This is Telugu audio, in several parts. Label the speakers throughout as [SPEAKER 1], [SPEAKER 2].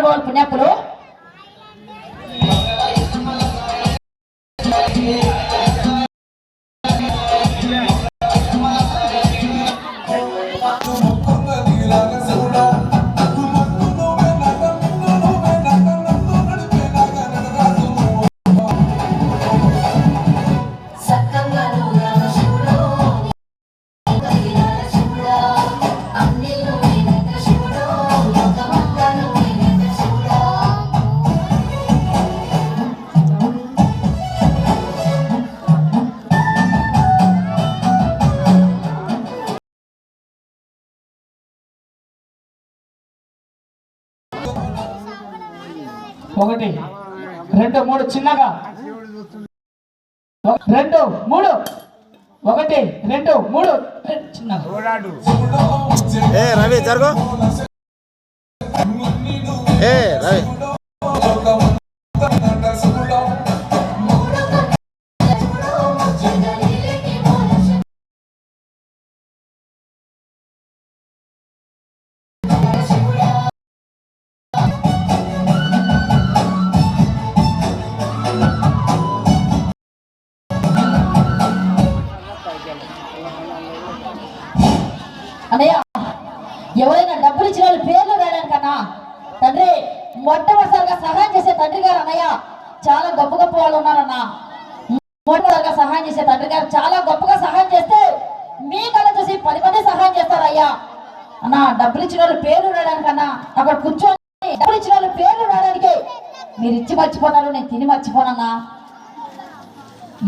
[SPEAKER 1] మహానుభావులు పుణ్యాపులు ఒకటి రెండు మూడు చిన్నగా 2 3 1 2 3 చిన్నగా
[SPEAKER 2] రవి జరుగు రవి
[SPEAKER 1] అన్నయ్య ఎవరైనా డబ్బులు ఇచ్చిన వాళ్ళు పేర్లు రాయడానికన్నా తండ్రి మొట్టమొదటిసారిగా సహాయం చేసే తండ్రి గారు అన్నయ్య చాలా గొప్ప గొప్ప వాళ్ళు ఉన్నారన్న. మొట్టమొదటిగా సహాయం చేసే తండ్రి గారు చాలా గొప్పగా సహాయం చేస్తే మీ కళ చూసి 10 మంది సహాయం చేస్తారయ్యా అన్న. డబ్బులు ఇచ్చిన వాళ్ళు పేర్లు రాయడానికన్నా అక్కడ కూర్చొని డబ్బులు ఇచ్చిన వాళ్ళు పేర్లు రాయడానికి మీరు ఇచ్చి మర్చిపోతారు, నేను తిని మర్చిపోనన్నా.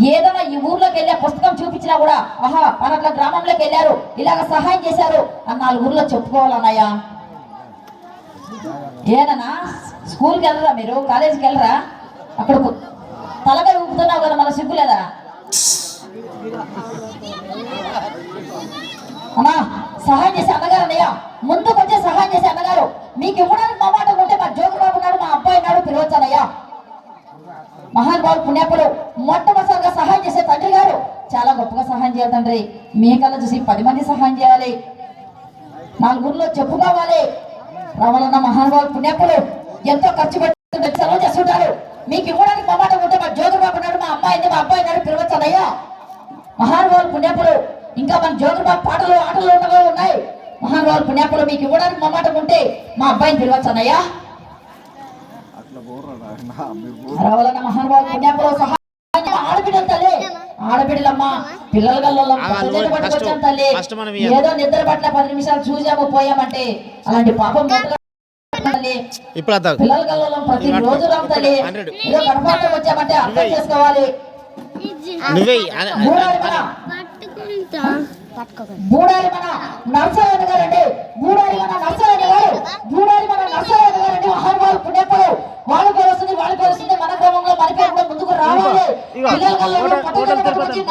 [SPEAKER 1] ఏదైనా ఈ ఊర్లోకి వెళ్ళే పుస్తకం చూపించినా కూడా ఆహా పనట్ల గ్రామంలోకి వెళ్ళారు ఇలాగ సహాయం చేశారు అని 4 ఊర్లో చెప్పుకోవాలన్నయ్యా. ఏనన్నా స్కూల్కి వెళ్ళరా, మీరు కాలేజీకి వెళ్ళరా? అక్కడ తలగా ఊపుతున్నావు కదా, మన సిగ్గులేదా అన్నా? సహాయం చేసే అన్నగారు అన్నయ్య, ముందుకు వచ్చే సహాయం చేసే అన్నగారు. మీకు ఇవ్వడానికి మా మాట ఉంటే మా జోగుబాబు ఉన్నాడు, మా అబ్బాయి ఉన్నాడు, పిలవచ్చానయ్యా. మహానుభావులు పుణ్యాపులు మొట్టమొదటిసారిగా సహాయం చేసే తండ్రి గారు చాలా గొప్పగా సహాయం చేయాలి తండ్రి. మీ కళ్ళ చూసి 10 మంది సహాయం చేయాలి, 4 ఊర్లో చెప్పుకోవాలి. రావాలన్న మహానుభావులు పుణ్యాపులు ఎంతో ఖర్చు పెట్టి సెలవు చేస్తుంటారు. మీకు ఇవ్వడానికి మా మాట ఉంటే మా జోగుబాబు ఉన్నాడు, మా అబ్బాయి ఉన్నాడు, పిలవచ్చానయ్యా. మహానుభావులు పుణ్యాపులు ఇంకా మన జోగుబాబు పాటలు ఆటలు ఉండగా ఉన్నాయి. మహానుభావులు పుణ్యాపులు మీకు ఇవ్వడానికి మా మాట ఉంటే మా అబ్బాయిని పిలవచ్చానయ్యా. రావాలన్న మహానుభావులు పుణ్యాపులు సహాయం ఆడబిడ్డలు తల్లి, ఆడబిడ్డలమ్మ పిల్లల గల్లలో పట్టుకొచ్చాను తల్లి. ఏదో నిద్ర పట్ల 10 నిమిషాలు చూసాము పోయామంటే అలాంటి పాపం పిల్లల గల్లలో ప్రతి రోజు రాము తల్లి. ఏదో గడపాటం వచ్చామంటే అర్థం చేసుకోవాలి. బూడాలి మన నర్సరాయణ గారండి, బూడాలి మన నర్సరాయణ గారు, బూడాలి మన నర్సరాయణ గారండి. మహానుభావులు పుణ్యాపులు వాళ్ళ పేరు వస్తుంది, మన గ్రామంలో మన పేరు కూడా ముందుకు రావాలి. పిల్లల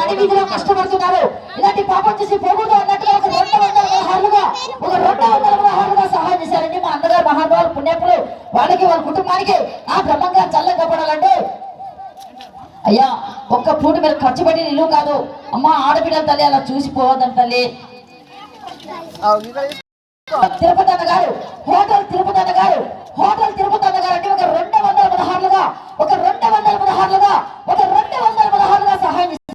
[SPEAKER 1] నడివీధిలో కష్టపడుతున్నారు. ఇలాంటి పాపం చేసి పోకూడదు అన్నట్టుగా ఒక 200 హారుగా సహాయం చేశారండి మా అన్నగారు మహానుభావులు పుణ్యాపులు. వాళ్ళకి వాళ్ళ కుటుంబానికి ఆ బ్రహ్మంగా చల్లగా పడాలంటే అయ్యా ఒక్క పూట మీరు ఖర్చు పెట్టి ఇల్లు కాదు అమ్మ. ఆడబిడ్డల తల్లి అలా చూసిపోవద్దని తల్లి. తిరుపతి అన్న గారు హోటల్ తిరుపతి అన్న గారు అంటే ఒక 216